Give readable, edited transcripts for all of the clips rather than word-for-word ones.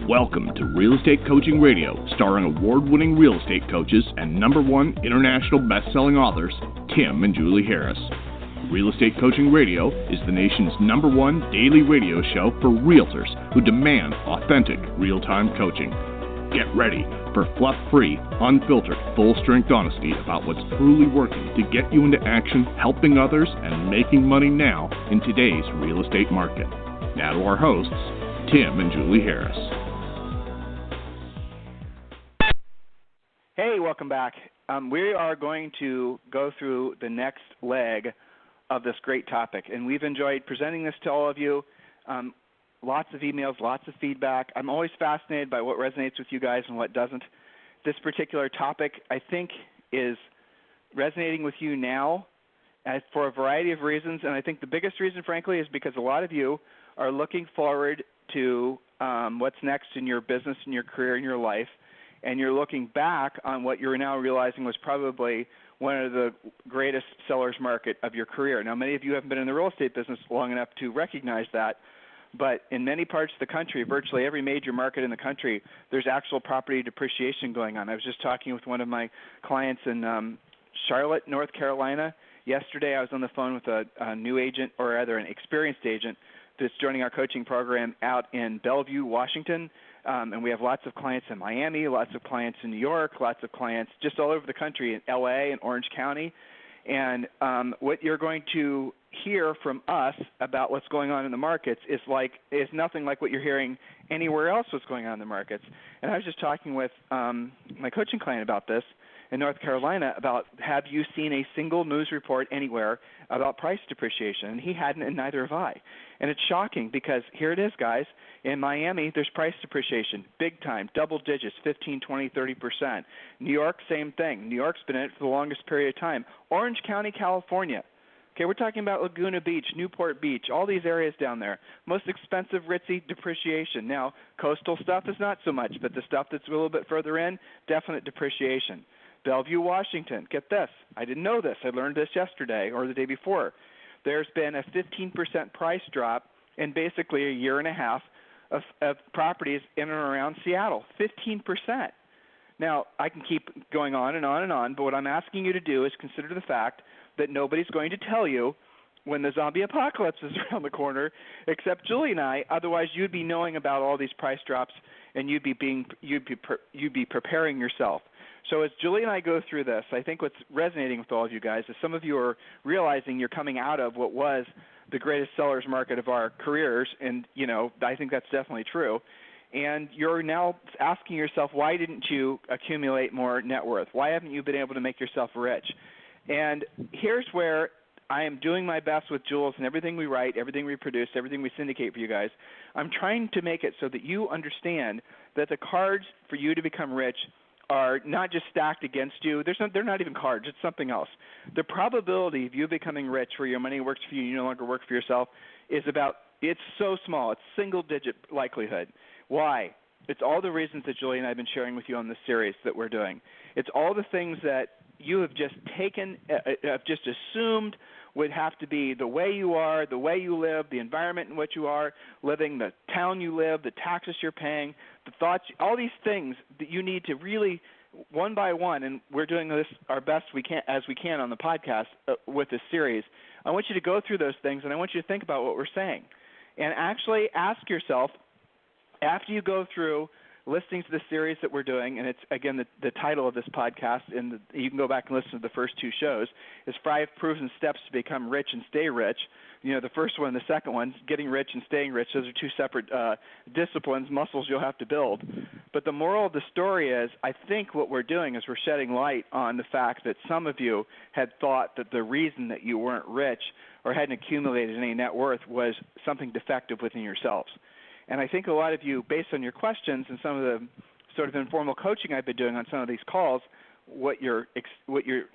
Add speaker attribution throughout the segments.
Speaker 1: Welcome to Real Estate Coaching Radio, starring award-winning real estate coaches and #1 international best-selling authors, Tim and Julie Harris. Real Estate Coaching Radio is the nation's #1 daily radio show for realtors who demand authentic, real-time coaching. Get ready for fluff-free, unfiltered, full-strength honesty about what's truly working to get you into action, helping others, and making money now in today's real estate market. Now to our hosts, Tim and Julie Harris.
Speaker 2: Hey, welcome back. We are going to go through the next leg of this great topic, and we've enjoyed presenting this to all of you. Lots of emails, lots of feedback. I'm always fascinated by what resonates with you guys and what doesn't. This particular topic, I think, is resonating with you now for a variety of reasons, and I think the biggest reason, frankly, is because a lot of you are looking forward to what's next in your business, in your career, in your life, and you're looking back on what you're now realizing was probably one of the greatest seller's market of your career. Now, many of you haven't been in the real estate business long enough to recognize that, but in many parts of the country, virtually every major market in the country, there's actual property depreciation going on. I was just talking with one of my clients in Charlotte, North Carolina. Yesterday, I was on the phone with a new agent, or rather an experienced agent, that's joining our coaching program out in Bellevue, Washington. And we have lots of clients in Miami, lots of clients in New York, lots of clients just all over the country in L.A. and Orange County. And what you're going to hear from us about what's going on in the markets is nothing like what you're hearing anywhere else what's going on in the markets. And I was just talking with my coaching client about this in North Carolina about, have you seen a single news report anywhere about price depreciation? And he hadn't, and neither have I. And it's shocking because here it is, guys. In Miami, there's price depreciation, big time, double digits, 15, 20, 30%. New York, same thing. New York's been in it for the longest period of time. Orange County, California. Okay, we're talking about Laguna Beach, Newport Beach, all these areas down there. Most expensive, ritzy depreciation. Now, coastal stuff is not so much, but the stuff that's a little bit further in, definite depreciation. Bellevue, Washington, get this. I didn't know this. I learned this yesterday or the day before. There's been a 15% price drop in basically a year and a half of properties in and around Seattle. 15%. Now, I can keep going on and on and on, but what I'm asking you to do is consider the fact that nobody's going to tell you when the zombie apocalypse is around the corner except Julie and I. Otherwise, you'd be knowing about all these price drops, and you'd be preparing yourself. So as Julie and I go through this, I think what's resonating with all of you guys is some of you are realizing you're coming out of what was the greatest seller's market of our careers, and, I think that's definitely true. And you're now asking yourself, why didn't you accumulate more net worth? Why haven't you been able to make yourself rich? And here's where I am doing my best with Jules and everything we write, everything we produce, everything we syndicate for you guys. I'm trying to make it so that you understand that the cards for you to become rich are not just stacked against you. They're not even cards. It's something else. The probability of you becoming rich where your money works for you, you no longer work for yourself, it's so small. It's single-digit likelihood. Why? It's all the reasons that Julie and I have been sharing with you on this series that we're doing. It's all the things that you have just taken, have just assumed would have to be the way you are, the way you live, the environment in which you are living, the town you live, the taxes you're paying, the thoughts, all these things that you need to really, one by one, and we're doing this our best we can on the podcast with this series. I want you to go through those things, and I want you to think about what we're saying. And actually ask yourself, after you go through listening to the series that we're doing, and it's, again, the title of this podcast, and you can go back and listen to the first two shows, is 5 Proven Steps to Become Rich and Stay Rich. The first one and the second one, getting rich and staying rich, those are 2 separate disciplines, muscles you'll have to build. But the moral of the story is, I think what we're doing is we're shedding light on the fact that some of you had thought that the reason that you weren't rich or hadn't accumulated any net worth was something defective within yourselves. And I think a lot of you, based on your questions and some of the sort of informal coaching I've been doing on some of these calls, what you're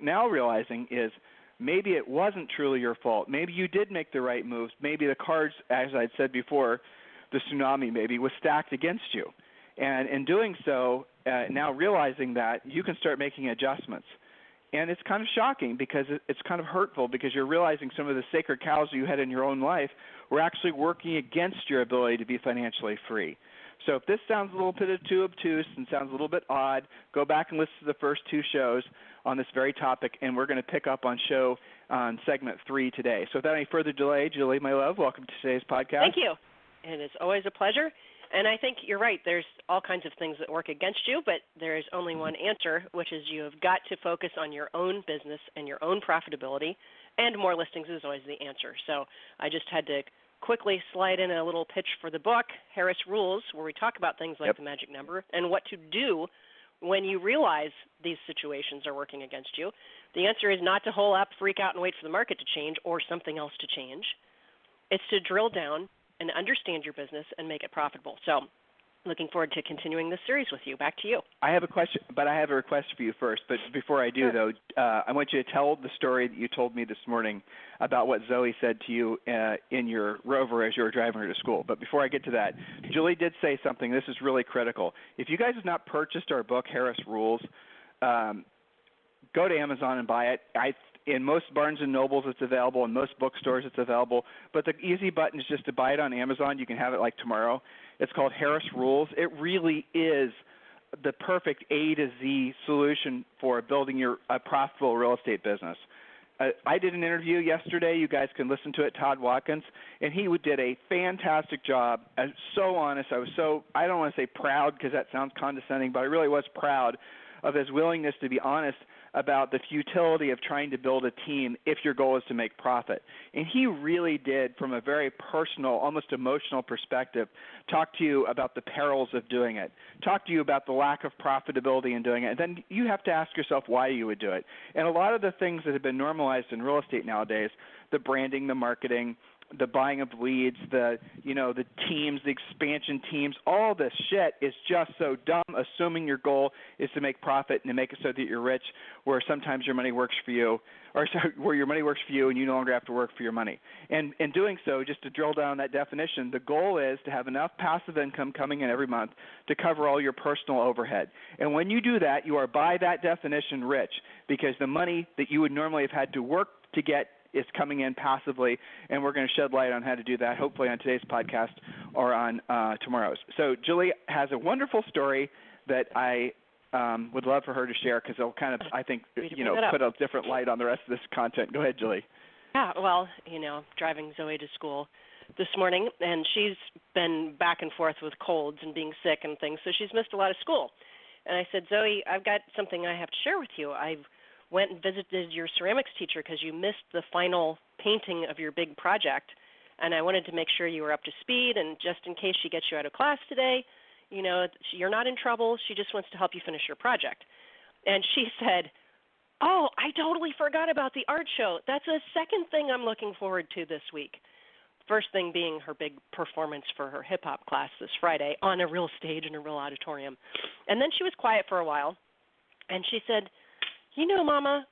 Speaker 2: now realizing is maybe it wasn't truly your fault. Maybe you did make the right moves. Maybe the cards, as I'd said before, the tsunami maybe was stacked against you. And in doing so, now realizing that, you can start making adjustments. And it's kind of shocking because it's kind of hurtful because you're realizing some of the sacred cows you had in your own life were actually working against your ability to be financially free. So if this sounds a little bit too obtuse and sounds a little bit odd, go back and listen to the first 2 shows on this very topic, and we're going to pick up on segment 3 today. So without any further delay, Julie, my love, welcome to today's podcast.
Speaker 3: Thank you. And it's always a pleasure. And I think you're right. There's all kinds of things that work against you, but there is only one answer, which is you have got to focus on your own business and your own profitability, and more listings is always the answer. So I just had to quickly slide in a little pitch for the book, Harris Rules, where we talk about things like the magic number and what to do when you realize these situations are working against you. The answer is not to hole up, freak out, and wait for the market to change or something else to change. It's to drill down and understand your business and make it profitable. So looking forward to continuing this series with you. Back to you.
Speaker 2: I have a question, but I have a request for you first. But before I do, though, I want you to tell the story that you told me this morning about what Zoe said to you in your Rover as you were driving her to school. But before I get to that, Julie did say something. This is really critical. If you guys have not purchased our book, Harris Rules, go to Amazon and buy it. In most Barnes & Nobles it's available. In most bookstores it's available. But the easy button is just to buy it on Amazon. You can have it like tomorrow. It's called Harris Rules. It really is the perfect A to Z solution for building a profitable real estate business. I did an interview yesterday. You guys can listen to it, Todd Watkins, and he did a fantastic job. I was so honest. I don't want to say proud because that sounds condescending, but I really was proud of his willingness to be honest about the futility of trying to build a team if your goal is to make profit. And he really did, from a very personal, almost emotional perspective, talk to you about the perils of doing it, talk to you about the lack of profitability in doing it, and then you have to ask yourself why you would do it. And a lot of the things that have been normalized in real estate nowadays, the branding, the marketing, the buying of leads, the teams, the expansion teams, all this shit is just so dumb, assuming your goal is to make profit and to make it so that you're rich, where sometimes your money works for you, or where your money works for you and you no longer have to work for your money. And in doing so, just to drill down on that definition, the goal is to have enough passive income coming in every month to cover all your personal overhead. And when you do that, you are by that definition rich, because the money that you would normally have had to work to get is coming in passively, and we're going to shed light on how to do that, hopefully on today's podcast or on tomorrow's. So Julie has a wonderful story that I would love for her to share, because it'll kind of, I think, put a different light on the rest of this content. Go ahead, Julie.
Speaker 3: Yeah, well, driving Zoe to school this morning, and she's been back and forth with colds and being sick and things, so she's missed a lot of school. And I said, Zoe, I've got something I have to share with you. I went and visited your ceramics teacher because you missed the final painting of your big project, and I wanted to make sure you were up to speed, and just in case she gets you out of class today, you're not in trouble. She just wants to help you finish your project. And she said, oh, I totally forgot about the art show. That's a second thing I'm looking forward to this week. First thing being her big performance for her hip-hop class this Friday on a real stage in a real auditorium. And then she was quiet for a while, and she said, Mama,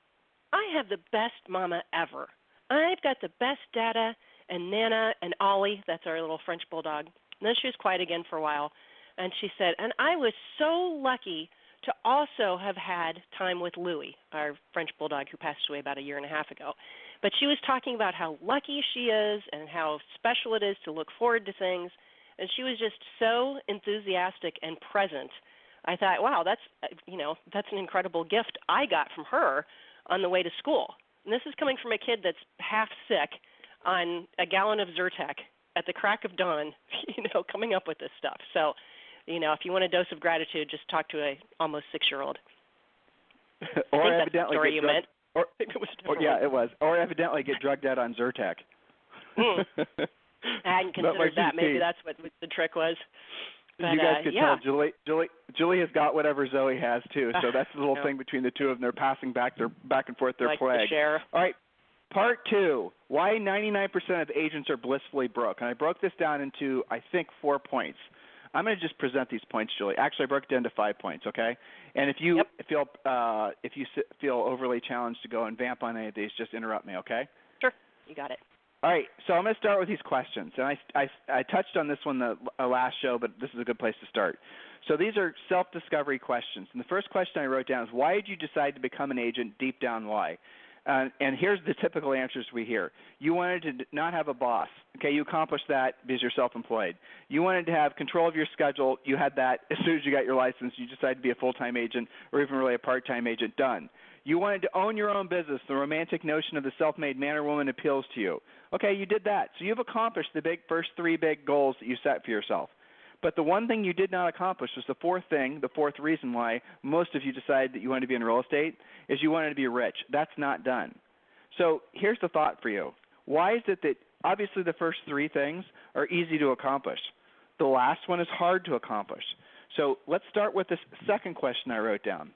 Speaker 3: I have the best mama ever. I've got the best Dada and Nana and Ollie. That's our little French bulldog. And then she was quiet again for a while, and she said, and I was so lucky to also have had time with Louie, our French bulldog who passed away about a year and a half ago. But she was talking about how lucky she is and how special it is to look forward to things, and she was just so enthusiastic and present. I thought, wow, that's an incredible gift I got from her on the way to school. And this is coming from a kid that's half sick on a gallon of Zyrtec at the crack of dawn, coming up with this stuff. So, if you want a dose of gratitude, just talk to a almost 6-year-old.
Speaker 2: Or
Speaker 3: I think
Speaker 2: evidently
Speaker 3: that's the story you meant.
Speaker 2: It was. Or evidently get drugged out on Zyrtec.
Speaker 3: I hadn't considered that. Maybe that's what the trick was. But,
Speaker 2: you guys could tell Julie has got whatever Zoe has too. So that's the little thing between the two of them. They're passing back and forth their plague.
Speaker 3: Share.
Speaker 2: All right, part 2: why 99% of agents are blissfully broke. And I broke this down into, I think, 4 points. I'm going to just present these points, Julie. Actually, I broke it down to 5 points. Okay. And if you feel overly challenged to go and vamp on any of these, just interrupt me. Okay.
Speaker 3: Sure. You got it.
Speaker 2: All right, so I'm going to start with these questions. And I touched on this one the last show, but this is a good place to start. So these are self-discovery questions. And the first question I wrote down is, why did you decide to become an agent? Deep down, why? And here's the typical answers we hear. You wanted to not have a boss. Okay, you accomplished that because you're self-employed. You wanted to have control of your schedule. You had that as soon as you got your license. You decided to be a full-time agent or even really a part-time agent. Done. You wanted to own your own business. The romantic notion of the self-made man or woman appeals to you. Okay, you did that. So you've accomplished the first three big goals that you set for yourself. But the one thing you did not accomplish was the fourth thing, the fourth reason why most of you decided that you wanted to be in real estate is you wanted to be rich. That's not done. So here's the thought for you. Why is it that obviously the first three things are easy to accomplish? The last one is hard to accomplish. So let's start with this second question I wrote down.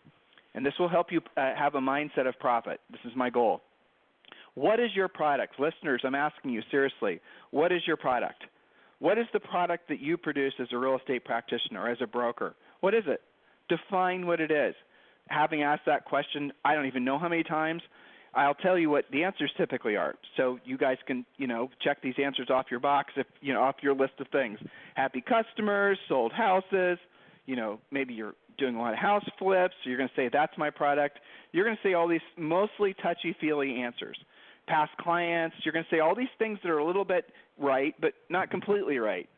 Speaker 2: And this will help you have a mindset of profit. This is my goal. What is your product? Listeners, I'm asking you seriously, what is your product? What is the product that you produce as a real estate practitioner or as a broker? What is it? Define what it is. Having asked that question, I don't even know how many times, I'll tell you what the answers typically are. So you guys can, check these answers off your box, off your list of things. Happy customers, sold houses, maybe you're doing a lot of house flips, so you're going to say, that's my product. You're going to say all these mostly touchy-feely answers. Past clients, you're going to say all these things that are a little bit right, but not completely right.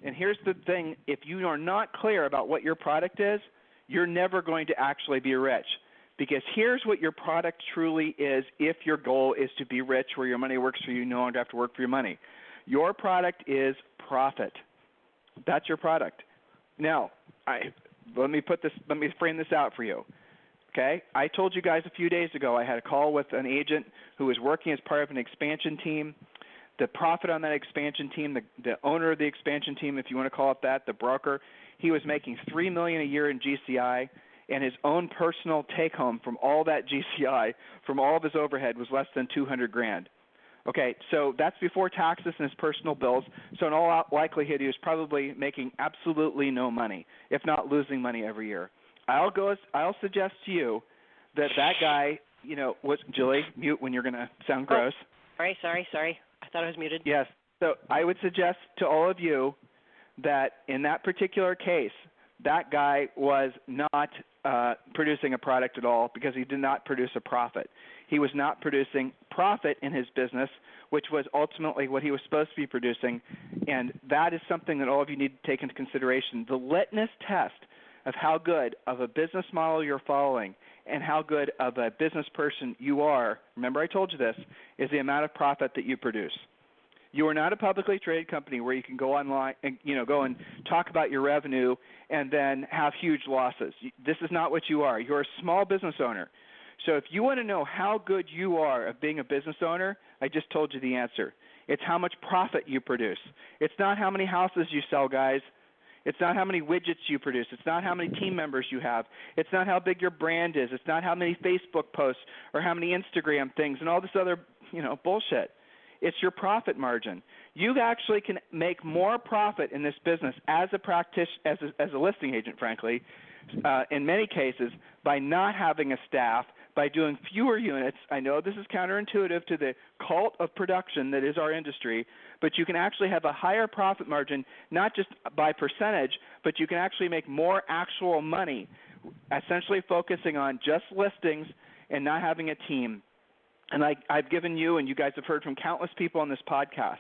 Speaker 2: And here's the thing, if you are not clear about what your product is, you're never going to actually be rich. Because here's what your product truly is if your goal is to be rich, where your money works for you, no longer have to work for your money. Your product is profit. That's your product. Now, let me frame this out for you. Okay, I told you guys a few days ago I had a call with an agent who was working as part of an expansion team. The profit on that expansion team, the owner of the expansion team, if you want to call it that, the broker, he was making $3 million a year in GCI, and his own personal take-home from all that GCI, from all of his overhead, was less than $200,000. Okay, so that's before taxes and his personal bills. So in all likelihood, he was probably making absolutely no money, if not losing money every year. I'll suggest to you that guy, was Julie, mute when you're going to sound gross.
Speaker 3: Sorry. I thought I was muted.
Speaker 2: Yes. So I would suggest to all of you that in that particular case, that guy was not producing a product at all because he did not produce a profit. He was not producing profit in his business, which was ultimately what he was supposed to be producing, and that is something that all of you need to take into consideration. The litmus test of how good of a business model you're following and how good of a business person you are, remember I told you this, is the amount of profit that you produce. You are not a publicly traded company where you can go online and go and talk about your revenue and then have huge losses. This is not what you are. You're a small business owner. So if you want to know how good you are of being a business owner, I just told you the answer. It's how much profit you produce. It's not how many houses you sell, guys. It's not how many widgets you produce. It's not how many team members you have. It's not how big your brand is. It's not how many Facebook posts or how many Instagram things and all this other, bullshit. It's your profit margin. You actually can make more profit in this business as a listing agent, frankly, in many cases, by not having a staff, by doing fewer units. I know this is counterintuitive to the cult of production that is our industry, but you can actually have a higher profit margin, not just by percentage, but you can actually make more actual money, essentially focusing on just listings and not having a team. And I've given you, and you guys have heard from countless people on this podcast.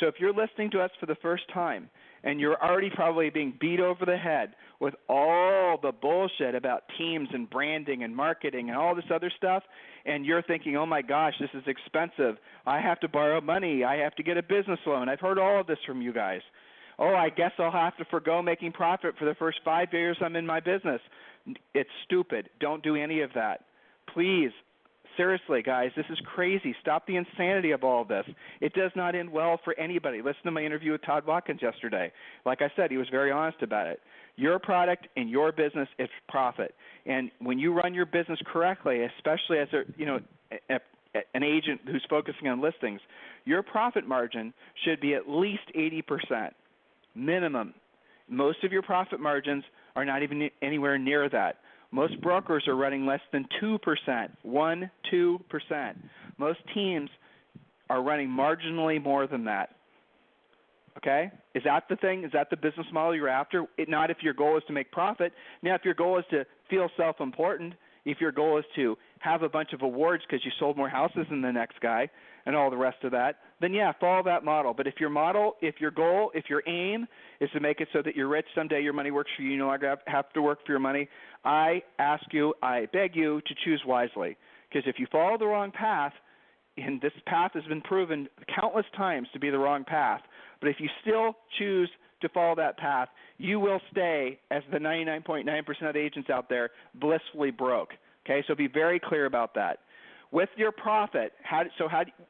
Speaker 2: So if you're listening to us for the first time and you're already probably being beat over the head with all the bullshit about teams and branding and marketing and all this other stuff, and you're thinking, oh my gosh, this is expensive. I have to borrow money. I have to get a business loan. I've heard all of this from you guys. Oh, I guess I'll have to forgo making profit for the first 5 years I'm in my business. It's stupid. Don't do any of that. Please. Seriously, guys, this is crazy. Stop the insanity of all of this. It does not end well for anybody. Listen to my interview with Todd Watkins yesterday. Like I said, he was very honest about it. Your product and your business is profit. And when you run your business correctly, especially as an agent who's focusing on listings, your profit margin should be at least 80%, minimum. Most of your profit margins are not even anywhere near that. Most brokers are running less than 2%, 1-2%. Most teams are running marginally more than that. Okay? Is that the thing? Is that the business model you're after? Not if your goal is to make profit. Now, if your goal is to feel self-important, if your goal is to have a bunch of awards because you sold more houses than the next guy and all the rest of that, then yeah, follow that model. But if your goal, if your aim is to make it so that you're rich someday, your money works for you, you no longer have to work for your money, I beg you to choose wisely. Because if you follow the wrong path, and this path has been proven countless times to be the wrong path, but if you still choose to follow that path, you will stay, as the 99.9% of agents out there, blissfully broke. Okay, so be very clear about that. With your profit,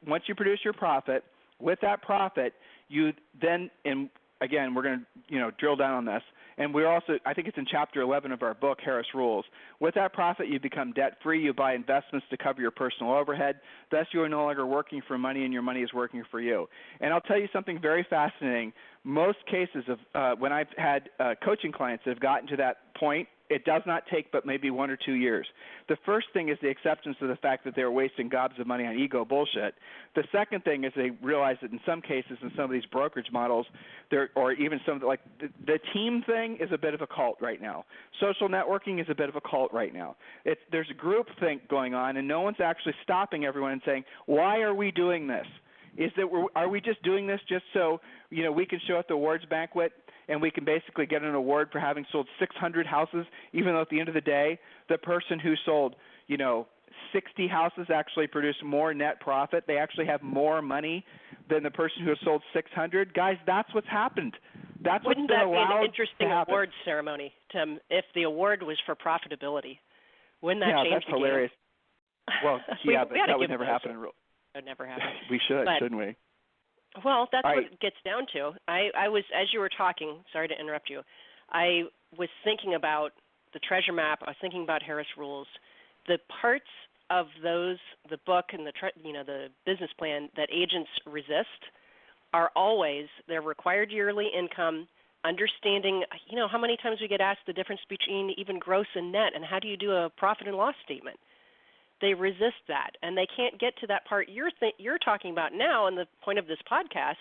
Speaker 2: once you produce your profit, with that profit, you then, and again, we're going to drill down on this, and we're also, I think it's in Chapter 11 of our book, Harris Rules. With that profit, you become debt-free. You buy investments to cover your personal overhead. Thus, you are no longer working for money, and your money is working for you. And I'll tell you something very fascinating. Most cases of when I've had coaching clients that have gotten to that point, it does not take but maybe 1 or 2 years. The first thing is the acceptance of the fact that they're wasting gobs of money on ego bullshit. The second thing is they realize that in some cases, in some of these brokerage models, or even some like the team thing is a bit of a cult right now. Social networking is a bit of a cult right now. There's a group think going on, and no one's actually stopping everyone and saying, why are we doing this? Are we just doing this just so we can show at the awards banquet and we can basically get an award for having sold 600 houses, even though at the end of the day, the person who sold 60 houses actually produced more net profit. They actually have more money than the person who has sold 600. Guys, that's what's happened. That's what's been allowed to happen.
Speaker 3: Wouldn't that be an interesting award ceremony, Tim, if the award was for profitability? Wouldn't that change the game?
Speaker 2: Yeah, that's hilarious. Well, yeah, but that would never happen in real.
Speaker 3: That would never happen.
Speaker 2: We should, shouldn't we?
Speaker 3: Well, that's what it gets down to. I was, as you were talking, sorry to interrupt you, I was thinking about the treasure map. I was thinking about Harris Rules. The parts of the book and the business plan that agents resist are always their required yearly income, understanding, how many times we get asked the difference between even gross and net, and how do you do a profit and loss statement? They resist that, and they can't get to that part you're talking about now. And the point of this podcast,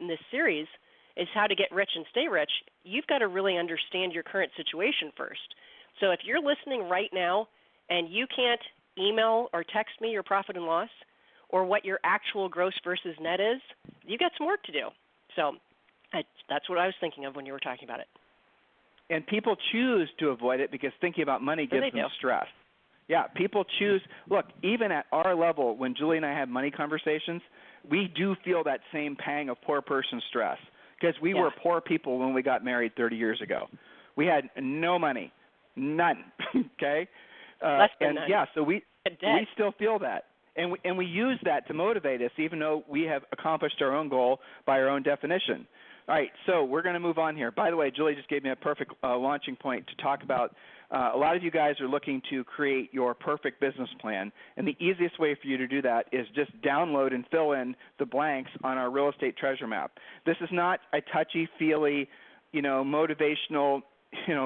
Speaker 3: in this series, is how to get rich and stay rich. You've got to really understand your current situation first. So if you're listening right now and you can't email or text me your profit and loss or what your actual gross versus net is, you've got some work to do. So that's what I was thinking of when you were talking about it.
Speaker 2: And people choose to avoid it because thinking about money gives them stress. Yeah, people choose. Look, even at our level, when Julie and I have money conversations, we do feel that same pang of poor person stress because we were poor people when we got married 30 years ago. We had no money, none, okay?
Speaker 3: Less than none.
Speaker 2: Yeah, so we still feel that. And we use that to motivate us, even though we have accomplished our own goal by our own definition. All right, so we're going to move on here. By the way, Julie just gave me a perfect launching point to talk about. A lot of you guys are looking to create your perfect business plan, and the easiest way for you to do that is just download and fill in the blanks on our real estate treasure map. This is not a touchy-feely, motivational,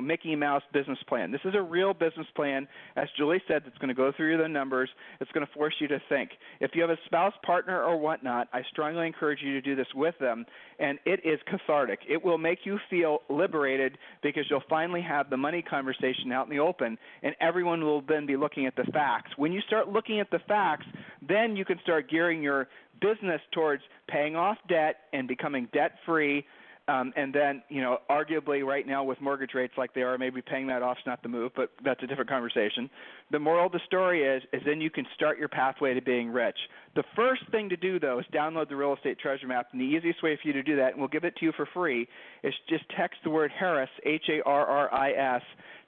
Speaker 2: Mickey Mouse business plan. This is a real business plan, as Julie said, that's going to go through the numbers. It's going to force you to think. If you have a spouse, partner, or whatnot, I strongly encourage you to do this with them, and it is cathartic. It will make you feel liberated because you'll finally have the money conversation out in the open, and everyone will then be looking at the facts. When you start looking at the facts, then you can start gearing your business towards paying off debt and becoming debt-free. And then, arguably right now with mortgage rates like they are, maybe paying that off is not the move, but that's a different conversation. The moral of the story is then you can start your pathway to being rich. The first thing to do, though, is download the Real Estate Treasure Map, and the easiest way for you to do that, and we'll give it to you for free, is just text the word Harris, Harris,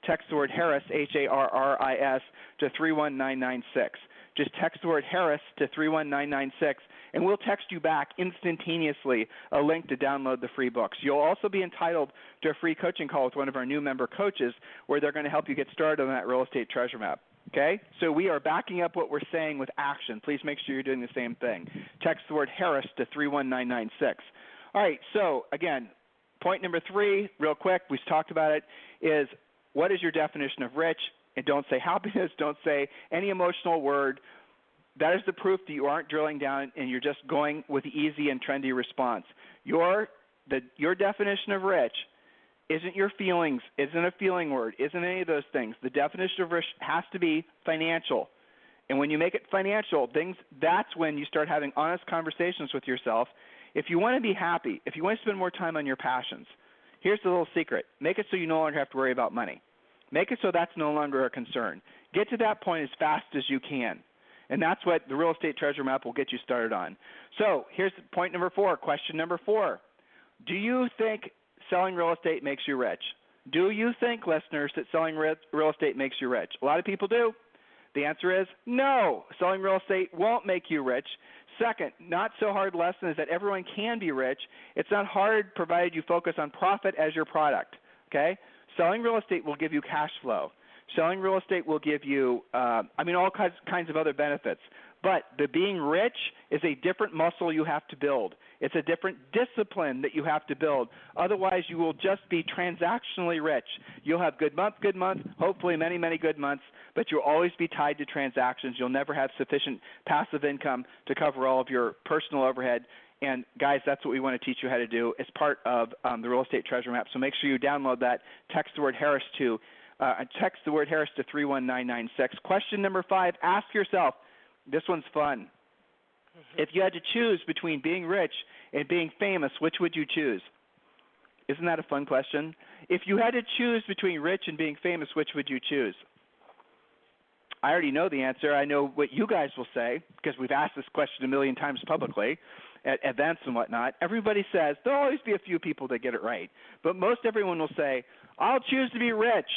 Speaker 2: text the word Harris, Harris, to 31996. Just text the word Harris to 31996, and we'll text you back instantaneously a link to download the free books. You'll also be entitled to a free coaching call with one of our new member coaches where they're going to help you get started on that real estate treasure map. Okay? So we are backing up what we're saying with action. Please make sure you're doing the same thing. Text the word Harris to 31996. All right, so again, point number 3, real quick, we've talked about it, is what is your definition of rich? And don't say happiness, don't say any emotional word. That is the proof that you aren't drilling down and you're just going with the easy and trendy response. Your your definition of rich isn't your feelings, isn't a feeling word, isn't any of those things. The definition of rich has to be financial. And when you make it financial, that's when you start having honest conversations with yourself. If you want to be happy, if you want to spend more time on your passions, here's the little secret. Make it so you no longer have to worry about money. Make it so that's no longer a concern. Get to that point as fast as you can. And that's what the Real Estate Treasure Map will get you started on. So here's point number 4, question number 4. Do you think selling real estate makes you rich? Do you think, listeners, that selling real estate makes you rich? A lot of people do. The answer is no. Selling real estate won't make you rich. Second, not so hard lesson is that everyone can be rich. It's not hard provided you focus on profit as your product. Okay? Selling real estate will give you cash flow. Selling real estate will give you, all kinds of other benefits. But the being rich is a different muscle you have to build. It's a different discipline that you have to build. Otherwise, you will just be transactionally rich. You'll have good month, hopefully many, many good months, but you'll always be tied to transactions. You'll never have sufficient passive income to cover all of your personal overhead. And, guys, that's what we want to teach you how to do as part of the Real Estate Treasure Map. So make sure you download that. Text the word Harris to 31996. Question number 5, ask yourself, this one's fun. If you had to choose between being rich and being famous, which would you choose? Isn't that a fun question? If you had to choose between rich and being famous, which would you choose? I already know the answer. I know what you guys will say because we've asked this question a million times publicly at events and whatnot. Everybody says there'll always be a few people that get it right, but most everyone will say, I'll choose to be rich.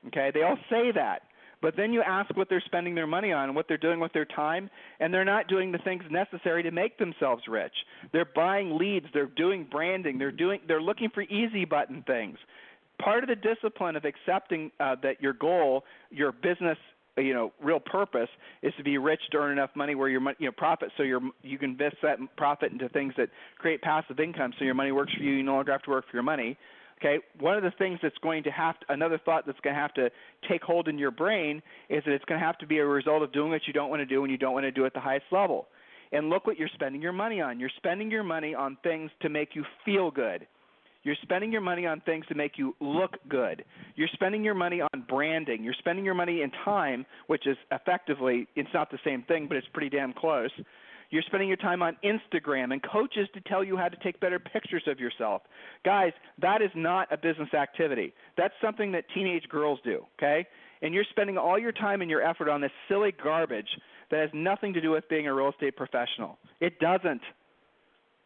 Speaker 2: Okay, they all say that. But then you ask what they're spending their money on and what they're doing with their time, and they're not doing the things necessary to make themselves rich. They're buying leads. They're doing branding. They're looking for easy button things. Part of the discipline of accepting that your goal, your business, real purpose is to be rich to earn enough money where your money, profit, so you can invest that profit into things that create passive income, so your money works for you. You no longer have to work for your money. Okay, one of the things that's going to another thought that's going to have to take hold in your brain is that it's going to have to be a result of doing what you don't want to do when you don't want to do at the highest level. And look what you're spending your money on. You're spending your money on things to make you feel good. You're spending your money on things to make you look good. You're spending your money on branding. You're spending your money in time, which is effectively, it's not the same thing, but it's pretty damn close. You're spending your time on Instagram and coaches to tell you how to take better pictures of yourself. Guys, that is not a business activity. That's something that teenage girls do, okay? And you're spending all your time and your effort on this silly garbage that has nothing to do with being a real estate professional. It doesn't.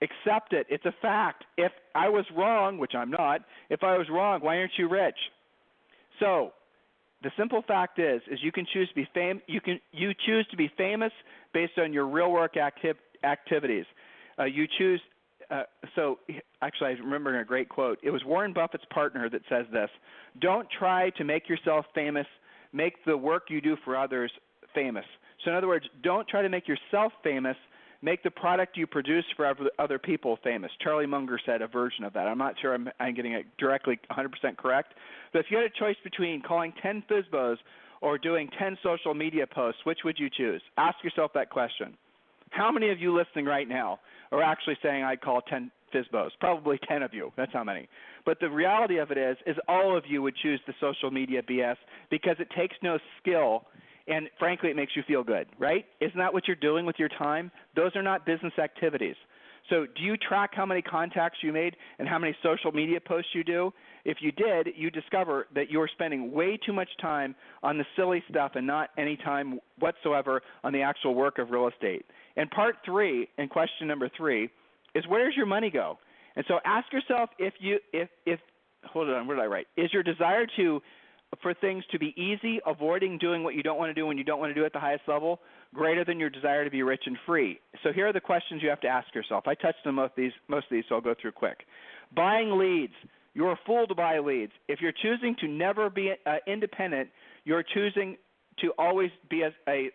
Speaker 2: Accept it. It's a fact. If I was wrong, which I'm not, if I was wrong, why aren't you rich? So the simple fact is you can choose to be you choose to be famous based on your real work activities. You choose. So actually, I'm remembering a great quote. It was Warren Buffett's partner that says this: "Don't try to make yourself famous. Make the work you do for others famous." So in other words, don't try to make yourself famous. Make the product you produce for other people famous. Charlie Munger said a version of that. I'm not sure I'm getting it directly 100% correct. But if you had a choice between calling 10 FSBOs or doing 10 social media posts, which would you choose? Ask yourself that question. How many of you listening right now are actually saying I'd call 10 FSBOs? Probably 10 of you. That's how many. But the reality of it is all of you would choose the social media BS because it takes no skill. And frankly, it makes you feel good, right? Isn't that what you're doing with your time? Those are not business activities. So do you track how many contacts you made and how many social media posts you do? If you did, you discover that you're spending way too much time on the silly stuff and not any time whatsoever on the actual work of real estate. And part 3, and question number 3, is where does your money go? And so ask yourself hold on, what did I write? Is your desire for things to be easy, avoiding doing what you don't want to do when you don't want to do at the highest level, greater than your desire to be rich and free? So here are the questions you have to ask yourself. I touched on most of these, so I'll go through quick. Buying leads. You're a fool to buy leads. If you're choosing to never be independent, you're choosing to always be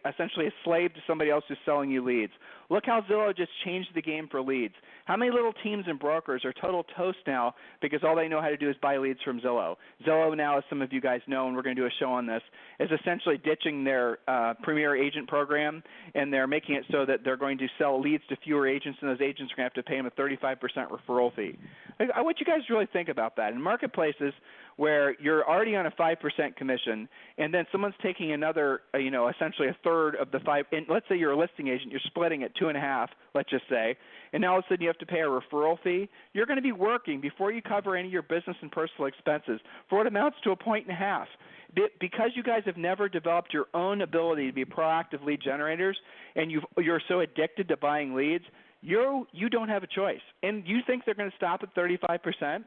Speaker 2: essentially a slave to somebody else who's selling you leads. Look how Zillow just changed the game for leads. How many little teams and brokers are total toast now because all they know how to do is buy leads from Zillow? Zillow now, as some of you guys know, and we're going to do a show on this, is essentially ditching their Premier Agent program, and they're making it so that they're going to sell leads to fewer agents, and those agents are going to have to pay them a 35% referral fee. I want you guys to really think about that. In marketplaces where you're already on a 5% commission, and then someone's taking another, essentially a third of the 5%, and let's say you're a listing agent, you're splitting it 2.5, let's just say, and now all of a sudden you have to pay a referral fee, you're going to be working before you cover any of your business and personal expenses for what amounts to 1.5 because you guys have never developed your own ability to be proactive lead generators, and you're so addicted to buying leads, you don't have a choice. And you think they're going to stop at 35%?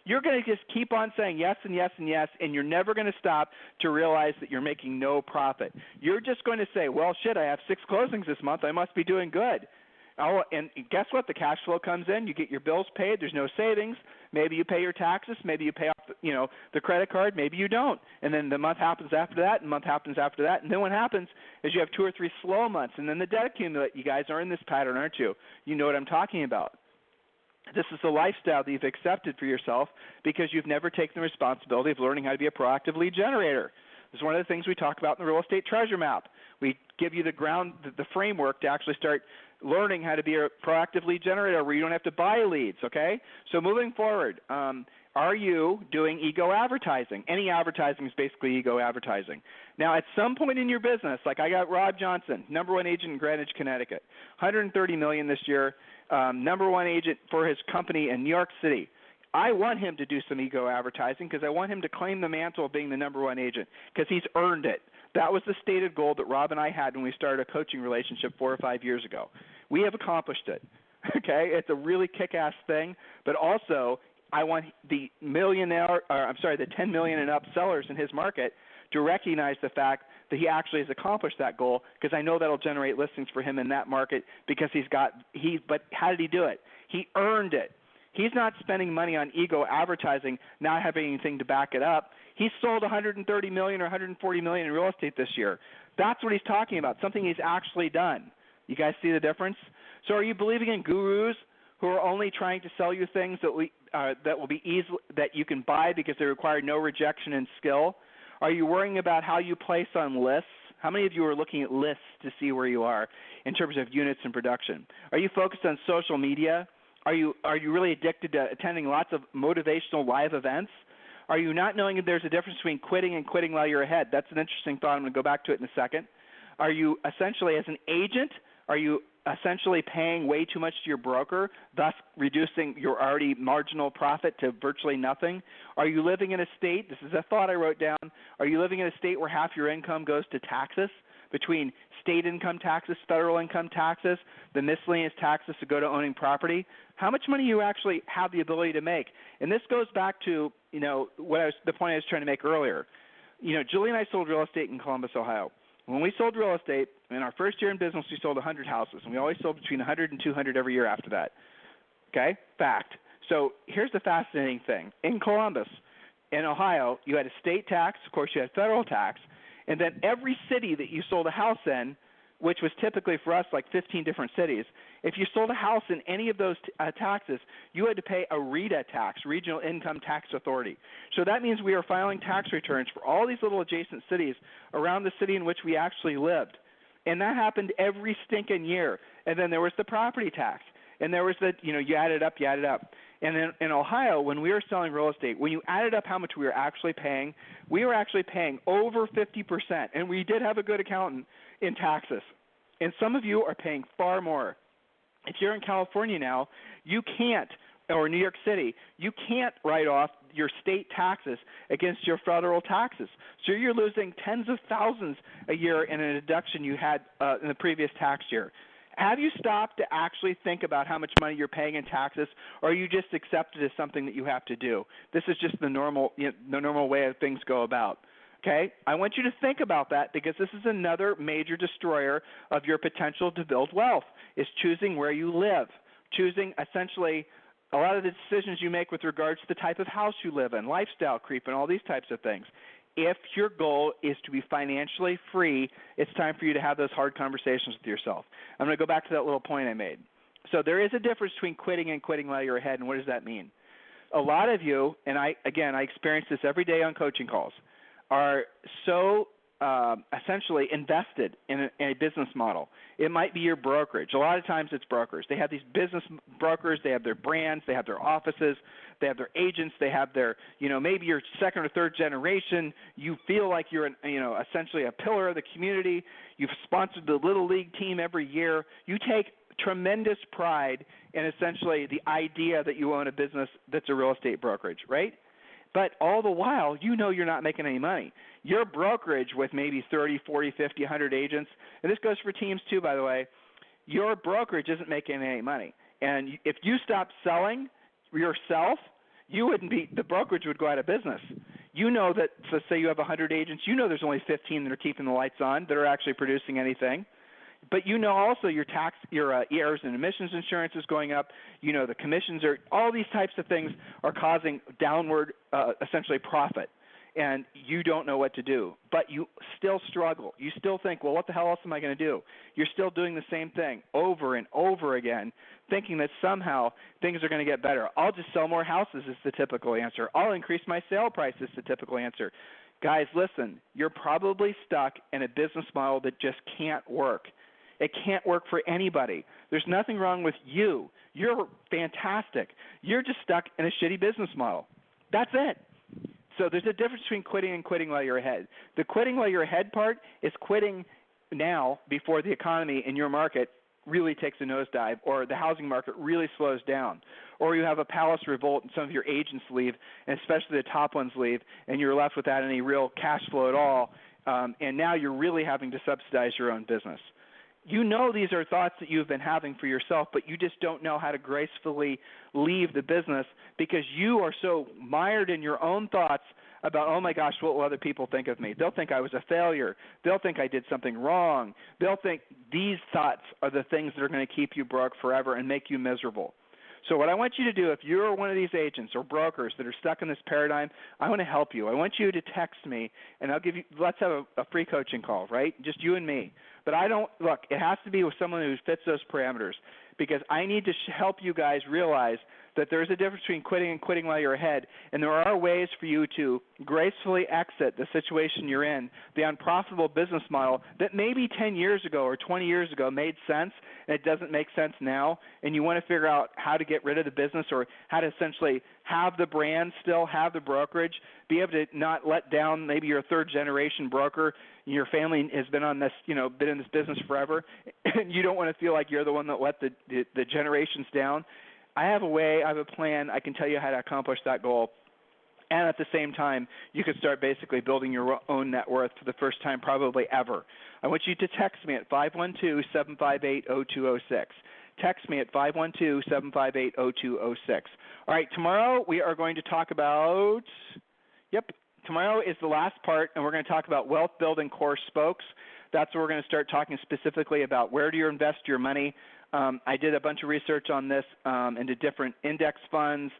Speaker 2: You're going to just keep on saying yes and yes and yes, and you're never going to stop to realize that you're making no profit. You're just going to say, well, shit, I have 6 closings this month. I must be doing good. Oh, and guess what? The cash flow comes in. You get your bills paid. There's no savings. Maybe you pay your taxes. Maybe you pay off, the credit card. Maybe you don't. And then the month happens after that, and the month happens after that. And then what happens is you have 2 or 3 slow months, and then the debt accumulates. You guys are in this pattern, aren't you? You know what I'm talking about. This is the lifestyle that you've accepted for yourself because you've never taken the responsibility of learning how to be a proactive lead generator. This is one of the things we talk about in the real estate treasure map. We give you the framework to actually start learning how to be a proactive lead generator where you don't have to buy leads, okay? So moving forward, are you doing ego advertising? Any advertising is basically ego advertising. Now, at some point in your business, like I got Rob Johnson, #1 agent in Greenwich, Connecticut, $130 million this year, #1 agent for his company in New York City. I want him to do some ego advertising because I want him to claim the mantle of being the #1 agent because he's earned it. That was the stated goal that Rob and I had when we started a coaching relationship 4 or 5 years ago. We have accomplished it. Okay, it's a really kick-ass thing, but also I want the 10 million and up sellers in his market to recognize the fact that he actually has accomplished that goal because I know that'll generate listings for him in that market because but how did he do it? He earned it. He's not spending money on ego advertising, not having anything to back it up. He's sold $130 million or $140 million in real estate this year. That's what he's talking about, something he's actually done. You guys see the difference? So are you believing in gurus who are only trying to sell you things that will be easy, that you can buy because they require no rejection and skill? Are you worrying about how you place on lists? How many of you are looking at lists to see where you are in terms of units and production? Are you focused on social media? Are you really addicted to attending lots of motivational live events? Are you not knowing that there's a difference between quitting and quitting while you're ahead? That's an interesting thought. I'm going to go back to it in a second. Are you essentially, as an agent, are you essentially paying way too much to your broker, thus reducing your already marginal profit to virtually nothing? Are you living in a state, this is a thought I wrote down, are you living in a state where half your income goes to taxes, between state income taxes, federal income taxes, the miscellaneous taxes to go to owning property? How much money you actually have the ability to make? And this goes back to, the point I was trying to make earlier. Julie and I sold real estate in Columbus, Ohio. When we sold real estate, in our first year in business, we sold 100 houses, and we always sold between 100 and 200 every year after that. Okay? Fact. So here's the fascinating thing. In Columbus, in Ohio, you had a state tax. Of course, you had federal tax. And then every city that you sold a house in, which was typically for us like 15 different cities, if you sold a house in any of those taxes, you had to pay a RITA tax, Regional Income Tax Authority. So that means we are filing tax returns for all these little adjacent cities around the city in which we actually lived. And that happened every stinking year. And then there was the property tax. And there was you add it up. And then in Ohio, when we were selling real estate, when you added up how much we were actually paying over 50%. And we did have a good accountant in taxes. And some of you are paying far more. If you're in California now, you can't, or New York City, you can't write off your state taxes against your federal taxes. So you're losing tens of thousands a year in a deduction you had in the previous tax year. Have you stopped to actually think about how much money you're paying in taxes, or you just accept it as something that you have to do? This is just the normal way of things go about. Okay? I want you to think about that because this is another major destroyer of your potential to build wealth, is choosing where you live, choosing essentially a lot of the decisions you make with regards to the type of house you live in, lifestyle creep, and all these types of things. If your goal is to be financially free, it's time for you to have those hard conversations with yourself. I'm going to go back to that little point I made. So there is a difference between quitting and quitting while you're ahead, and what does that mean? A lot of you, and I experience this every day on coaching calls, are so essentially invested in a business model. It might be your brokerage. A lot of times it's brokers. They have these business brokers. They have their brands. They have their offices. They have their agents. They have their, maybe you're second or third generation. You feel like you're, essentially a pillar of the community. You've sponsored the Little League team every year. You take tremendous pride in essentially the idea that you own a business that's a real estate brokerage, right? But all the while, you're not making any money. Your brokerage with maybe 30, 40, 50, 100 agents, and this goes for teams too, by the way, your brokerage isn't making any money. And if you stop selling yourself, the brokerage would go out of business. That, so say you have 100 agents, there's only 15 that are keeping the lights on, that are actually producing anything. But also your errors and emissions insurance is going up. The commissions all these types of things are causing downward, essentially profit. And you don't know what to do. But you still struggle. You still think, well, what the hell else am I going to do? You're still doing the same thing over and over again, thinking that somehow things are going to get better. I'll just sell more houses is the typical answer. I'll increase my sale price is the typical answer. Guys, listen, you're probably stuck in a business model that just can't work. It can't work for anybody. There's nothing wrong with you. You're fantastic. You're just stuck in a shitty business model. That's it. So there's a difference between quitting and quitting while you're ahead. The quitting while you're ahead part is quitting now before the economy in your market really takes a nosedive, or the housing market really slows down, or you have a palace revolt and some of your agents leave, and especially the top ones leave, and you're left without any real cash flow at all, and now you're really having to subsidize your own business. These are thoughts that you've been having for yourself, but you just don't know how to gracefully leave the business because you are so mired in your own thoughts about, oh my gosh, what will other people think of me? They'll think I was a failure. They'll think I did something wrong. They'll think these thoughts are the things that are going to keep you broke forever and make you miserable. So what I want you to do, if you're one of these agents or brokers that are stuck in this paradigm, I want to help you. I want you to text me, and let's have a free coaching call, right? Just you and me. But it has to be with someone who fits those parameters, because I need to help you guys realize that there's a difference between quitting and quitting while you're ahead, and there are ways for you to gracefully exit the situation you're in, the unprofitable business model that maybe 10 years ago or 20 years ago made sense, and it doesn't make sense now, and you want to figure out how to get rid of the business or how to essentially have the brand still, have the brokerage, be able to not let down maybe your third-generation broker. Your family has been on this, been in this business forever, and you don't want to feel like you're the one that let the generations down. I have a plan. I can tell you how to accomplish that goal. And at the same time, you can start basically building your own net worth for the first time probably ever. I want you to text me at 512-758-0206. Text me at 512-758-0206. All right, tomorrow we are going to talk about, tomorrow is the last part, and we're going to talk about wealth building core spokes. That's where we're going to start talking specifically about where do you invest your money. I did a bunch of research on this into different index funds,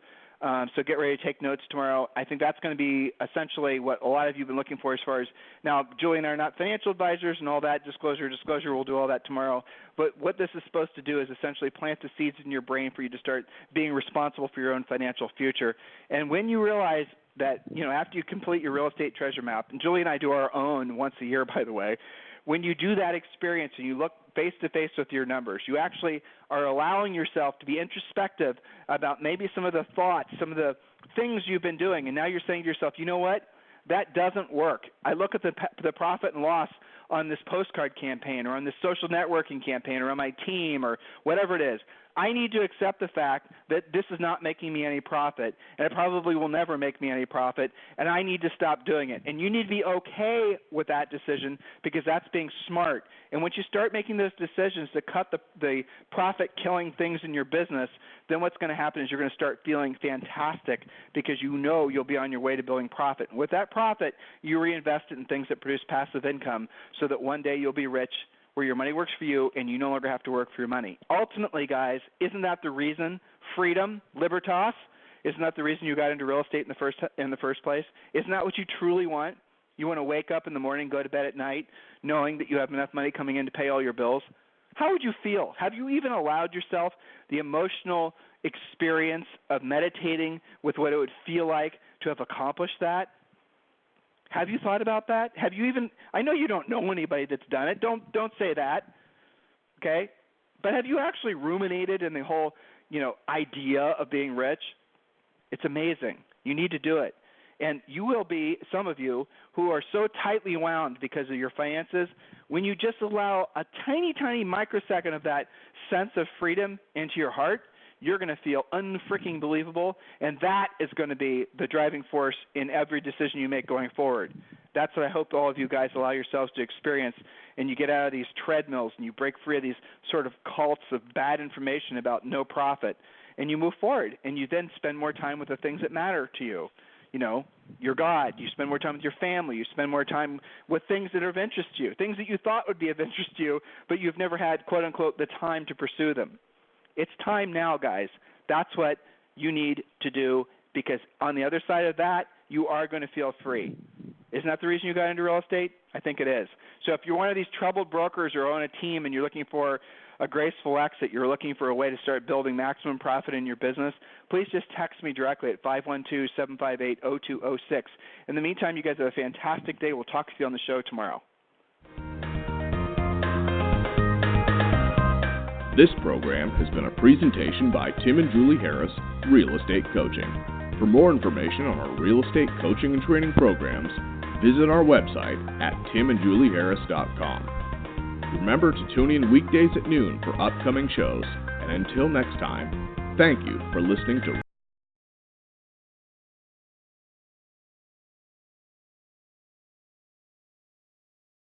Speaker 2: so get ready to take notes tomorrow. I think that's going to be essentially what a lot of you have been looking for as far as – now, Julie and I are not financial advisors and all that, disclosure, we'll do all that tomorrow. But what this is supposed to do is essentially plant the seeds in your brain for you to start being responsible for your own financial future. And when you realize that, after you complete your real estate treasure map, and Julie and I do our own once a year, by the way, when you do that experience and you look face-to-face with your numbers, you actually are allowing yourself to be introspective about maybe some of the thoughts, some of the things you've been doing, and now you're saying to yourself, you know what? That doesn't work. I look at the profit and loss on this postcard campaign or on this social networking campaign or on my team or whatever it is. I need to accept the fact that this is not making me any profit, and it probably will never make me any profit, and I need to stop doing it. And you need to be okay with that decision because that's being smart. And once you start making those decisions to cut the profit-killing things in your business, then what's going to happen is you're going to start feeling fantastic because you'll be on your way to building profit. And with that profit, you reinvest it in things that produce passive income so that one day you'll be rich, where your money works for you and you no longer have to work for your money. Ultimately, guys, isn't that the reason freedom, libertas, isn't that the reason you got into real estate in the first place? Isn't that what you truly want? You want to wake up in the morning, go to bed at night, knowing that you have enough money coming in to pay all your bills? How would you feel? Have you even allowed yourself the emotional experience of meditating with what it would feel like to have accomplished that? Have you thought about that? Have you even, I know you don't know anybody that's done it. Don't say that. Okay? But have you actually ruminated in the whole, idea of being rich? It's amazing. You need to do it. And you will be, some of you, who are so tightly wound because of your finances, when you just allow a tiny, tiny microsecond of that sense of freedom into your heart, you're going to feel unfreaking believable, and that is going to be the driving force in every decision you make going forward. That's what I hope all of you guys allow yourselves to experience, and you get out of these treadmills and you break free of these sort of cults of bad information about no profit, and you move forward, and you then spend more time with the things that matter to you. Your God. You spend more time with your family. You spend more time with things that are of interest to you, things that you thought would be of interest to you, but you've never had, quote unquote, the time to pursue them. It's time now, guys. That's what you need to do, because on the other side of that, you are going to feel free. Isn't that the reason you got into real estate? I think it is. So if you're one of these troubled brokers or own a team and you're looking for a graceful exit, you're looking for a way to start building maximum profit in your business, please just text me directly at 512-758-0206. In the meantime, you guys have a fantastic day. We'll talk to you on the show tomorrow.
Speaker 1: This program has been a presentation by Tim and Julie Harris, Real Estate Coaching. For more information on our real estate coaching and training programs, visit our website at timandjulieharris.com. Remember to tune in weekdays at noon for upcoming shows, and until next time, thank you for listening to